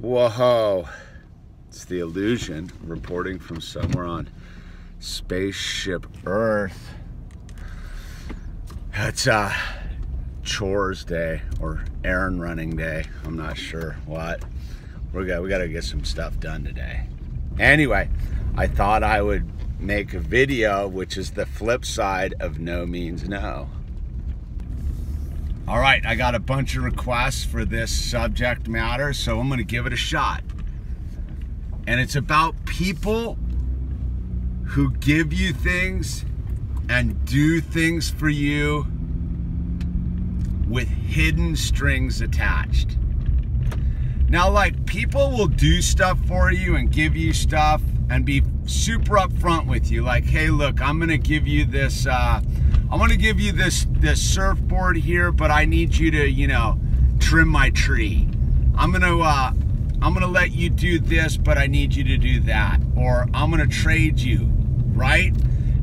Whoa, it's the illusion reporting from somewhere on spaceship Earth. It's chores day or errand running day. I'm not sure what. We gotta get some stuff done today. Anyway, I thought I would make a video which is the flip side of no means no. All right, I got a bunch of requests for this subject matter, so I'm gonna give it a shot. And it's about people who give you things and do things for you with hidden strings attached. Now, like, people will do stuff for you and give you stuff and be super upfront with you. Like, hey, look, I'm gonna give you this, this surfboard here, but I need you to, you know, trim my tree. I'm gonna let you do this, but I need you to do that. Or I'm gonna trade you, right?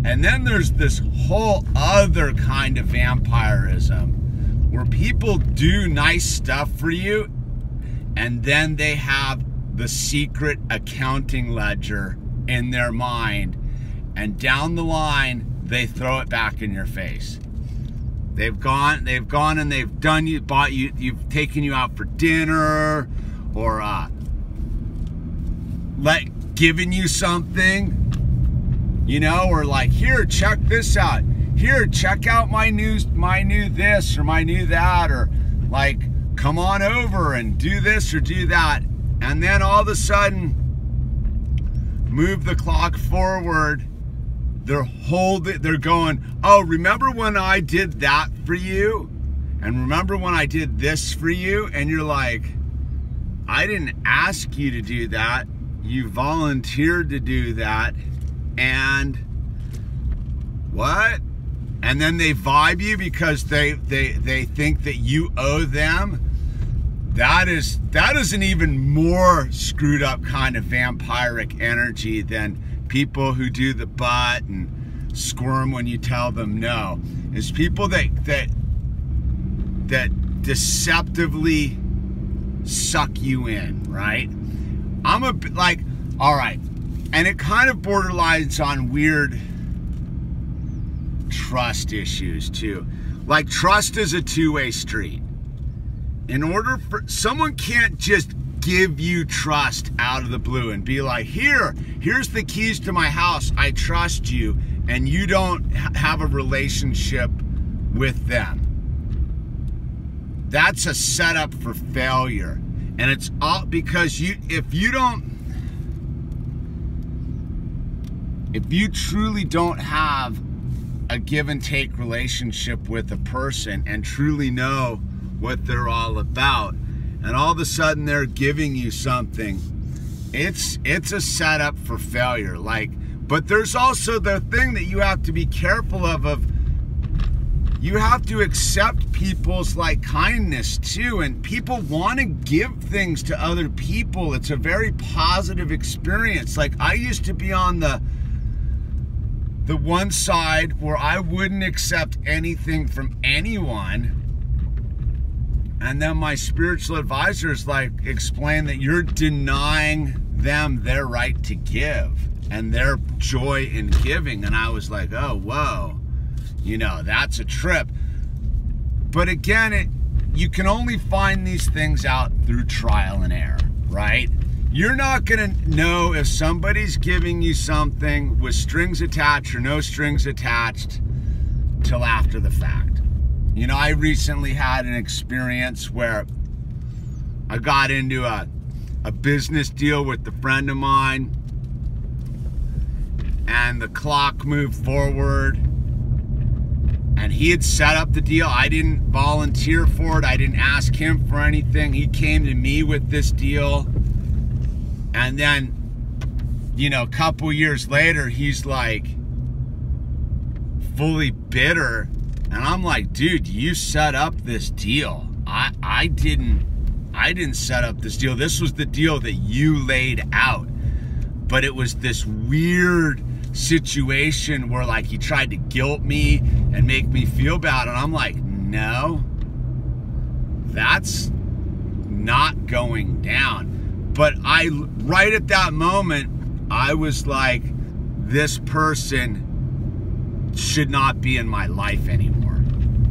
And then there's this whole other kind of vampirism where people do nice stuff for you and then they have the secret accounting ledger in their mind, and down the line they throw it back in your face. They've gone and they've done you, bought you, you've taken you out for dinner, or given you something, you know, or like, here, check this out. Here, check out my new this or my new that, or like, come on over and do this or do that. And then all of a sudden, move the clock forward. They're going, oh, remember when I did that for you? And remember when I did this for you? And you're like, I didn't ask you to do that. You volunteered to do that. And what? And then they vibe you because they think that you owe them. That is an even more screwed up kind of vampiric energy than people who do the butt and squirm when you tell them no. It's people that deceptively suck you in, right? I'm a bit like, all right, and it kind of borderlines on weird trust issues too. Like, trust is a two-way street. In order for someone can't just give you trust out of the blue and be like, here's the keys to my house, I trust you, and you don't have a relationship with them. That's a setup for failure. And it's all because if you truly don't have a give and take relationship with a person and truly know what they're all about, and all of a sudden they're giving you something, it's a setup for failure. Like, but there's also the thing that you have to be careful of you have to accept people's like kindness too, and people want to give things to other people. It's a very positive experience. Like, I used to be on the one side where I wouldn't accept anything from anyone. And then my spiritual advisors like explain that you're denying them their right to give and their joy in giving. And I was like, oh, whoa, you know, that's a trip. But again, you can only find these things out through trial and error, right? You're not gonna know if somebody's giving you something with strings attached or no strings attached till after the fact. You know, I recently had an experience where I got into a business deal with a friend of mine, and the clock moved forward, and he had set up the deal. I didn't volunteer for it. I didn't ask him for anything. He came to me with this deal. And then, you know, a couple years later, he's like fully bitter. And I'm like, dude, you set up this deal. I didn't set up this deal. This was the deal that you laid out. But it was this weird situation where like he tried to guilt me and make me feel bad. And I'm like, no, that's not going down. But right at that moment, I was like, this person should not be in my life anymore.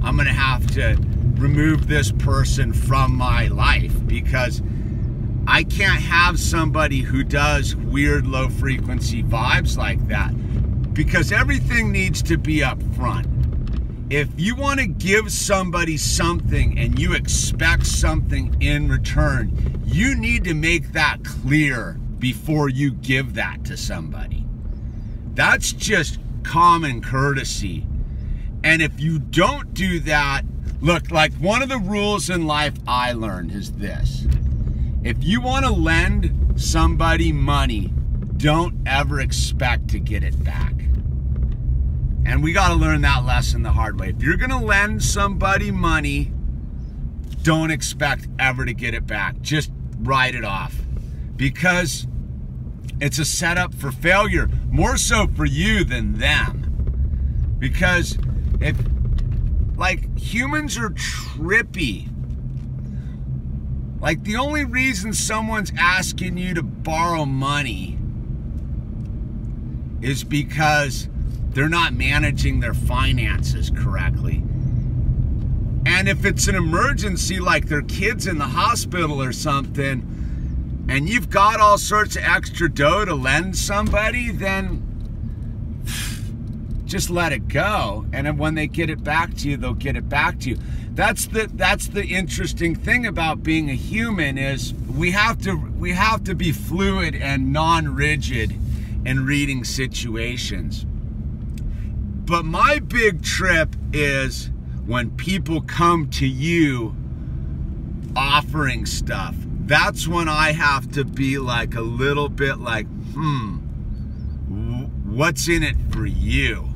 I'm gonna have to remove this person from my life, because I can't have somebody who does weird low frequency vibes like that, because everything needs to be up front. If you want to give somebody something and you expect something in return, you need to make that clear before you give that to somebody. That's just common courtesy. And if you don't do that, look, like one of the rules in life I learned is this. If you want to lend somebody money, don't ever expect to get it back. And we got to learn that lesson the hard way. If you're going to lend somebody money, don't expect ever to get it back. Just write it off, because it's a setup for failure, more so for you than them. Because if, like, humans are trippy. Like, the only reason someone's asking you to borrow money is because they're not managing their finances correctly. And if it's an emergency, like their kid's in the hospital or something, and you've got all sorts of extra dough to lend somebody, then just let it go. And when they get it back to you, they'll get it back to you. That's the interesting thing about being a human, is we have to be fluid and non-rigid in reading situations. But my big trip is when people come to you offering stuff. That's when I have to be like a little bit like, what's in it for you?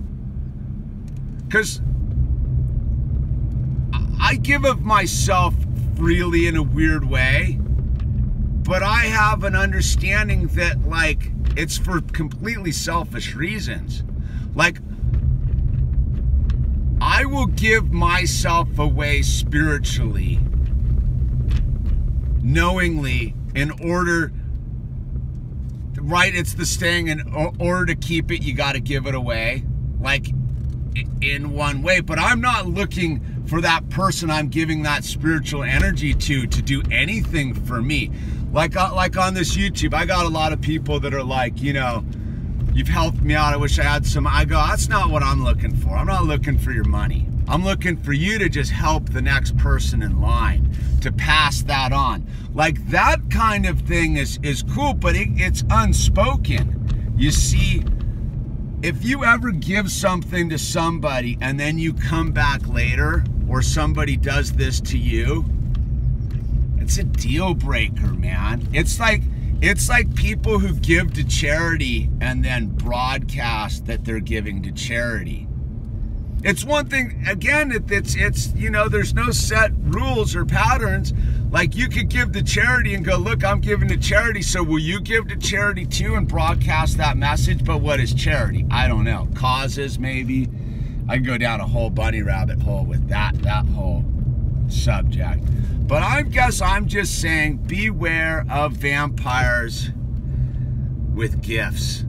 Because I give of myself freely in a weird way, but I have an understanding that, like, it's for completely selfish reasons. Like, I will give myself away spiritually, knowingly, in order, right? It's the saying, in order to keep it, you got to give it away, like, in one way. But I'm not looking for that person I'm giving that spiritual energy to do anything for me. Like on this YouTube, I got a lot of people that are like, you know, you've helped me out, I wish I had some. I go, that's not what I'm looking for. I'm not looking for your money. I'm looking for you to just help the next person in line, to pass that on. Like, that kind of thing is cool, but it's unspoken. You see, if you ever give something to somebody and then you come back later, or somebody does this to you, it's a deal breaker, man. It's like people who give to charity and then broadcast that they're giving to charity. It's one thing, again, it's you know, there's no set rules or patterns. Like, you could give to charity and go, look, I'm giving to charity, so will you give to charity too and broadcast that message? But what is charity? I don't know. Causes, maybe. I can go down a whole bunny rabbit hole with that whole subject. But I guess I'm just saying, beware of vampires with gifts.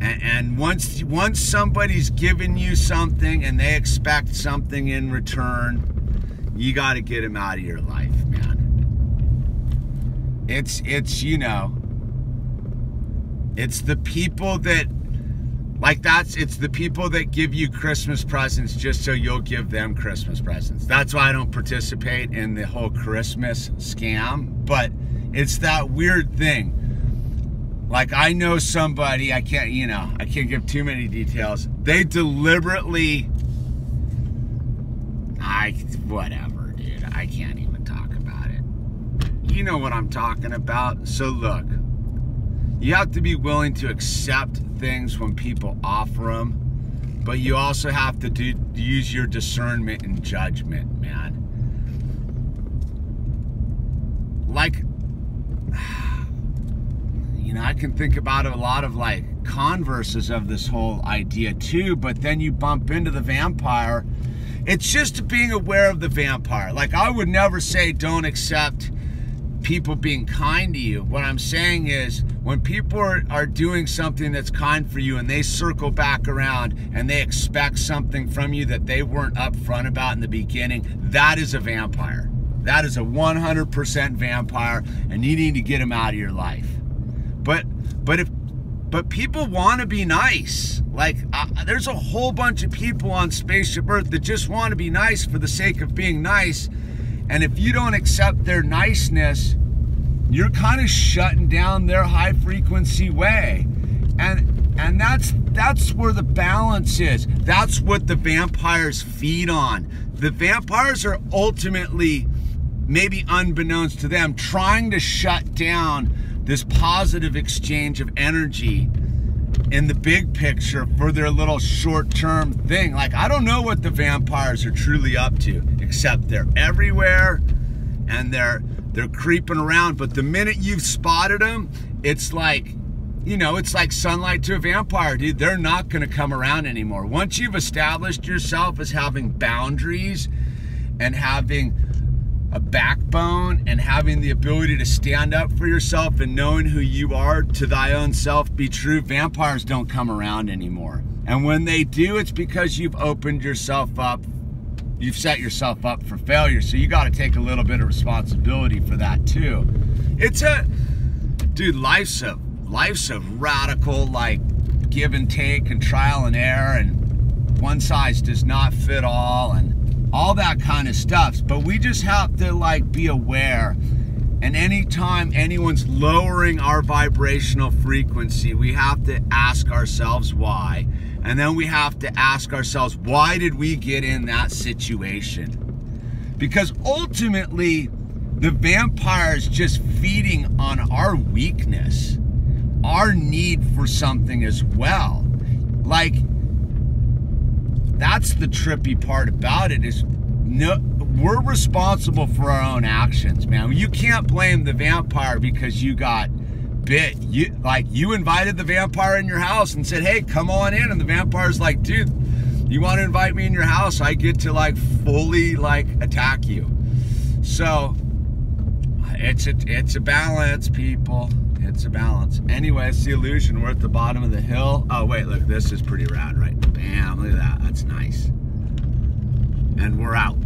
And once somebody's given you something and they expect something in return, you got to get them out of your life, man. It's you know, it's the people that, like, it's the people that give you Christmas presents just so you'll give them Christmas presents. That's why I don't participate in the whole Christmas scam. But it's that weird thing. Like, I know somebody, I can't give too many details. They deliberately, whatever, dude. I can't even talk about it. You know what I'm talking about. So look, you have to be willing to accept things when people offer them, but you also have to use your discernment and judgment, man. Like, you know, I can think about a lot of, like, converses of this whole idea too, but then you bump into the vampire. It's just being aware of the vampire. Like, I would never say don't accept people being kind to you. What I'm saying is, when people are doing something that's kind for you and they circle back around and they expect something from you that they weren't upfront about in the beginning, that is a vampire. That is a 100% vampire, and you need to get them out of your life. But people want to be nice. Like, there's a whole bunch of people on Spaceship Earth that just want to be nice for the sake of being nice. And if you don't accept their niceness, you're kind of shutting down their high frequency way. And that's where the balance is. That's what the vampires feed on. The vampires are ultimately, maybe unbeknownst to them, trying to shut down this positive exchange of energy in the big picture for their little short-term thing. Like, I don't know what the vampires are truly up to, except they're everywhere and they're creeping around. But the minute you've spotted them, it's like, you know, it's like sunlight to a vampire, dude. They're not going to come around anymore. Once you've established yourself as having boundaries and having a backbone and having the ability to stand up for yourself and knowing who you are, to thy own self be true, vampires don't come around anymore. And when they do, it's because you've opened yourself up, you've set yourself up for failure. So you got to take a little bit of responsibility for that too. Dude, life's a radical, like, give and take and trial and error, and one size does not fit all, and all that kind of stuff. But we just have to, like, be aware. And anytime anyone's lowering our vibrational frequency, we have to ask ourselves why. And then we have to ask ourselves, why did we get in that situation? Because ultimately, the vampire's just feeding on our weakness, our need for something as well. Like, that's the trippy part about it, is no, we're responsible for our own actions, man. You can't blame the vampire because you got bit. You invited the vampire in your house and said, hey, come on in. And the vampire's like, dude, you want to invite me in your house? I get to, like, fully, like, attack you. So it's a balance, people. It's a balance. Anyway, it's the illusion. We're at the bottom of the hill. Oh, wait, look, this is pretty rad, right? Bam, look at that. That's nice. And we're out.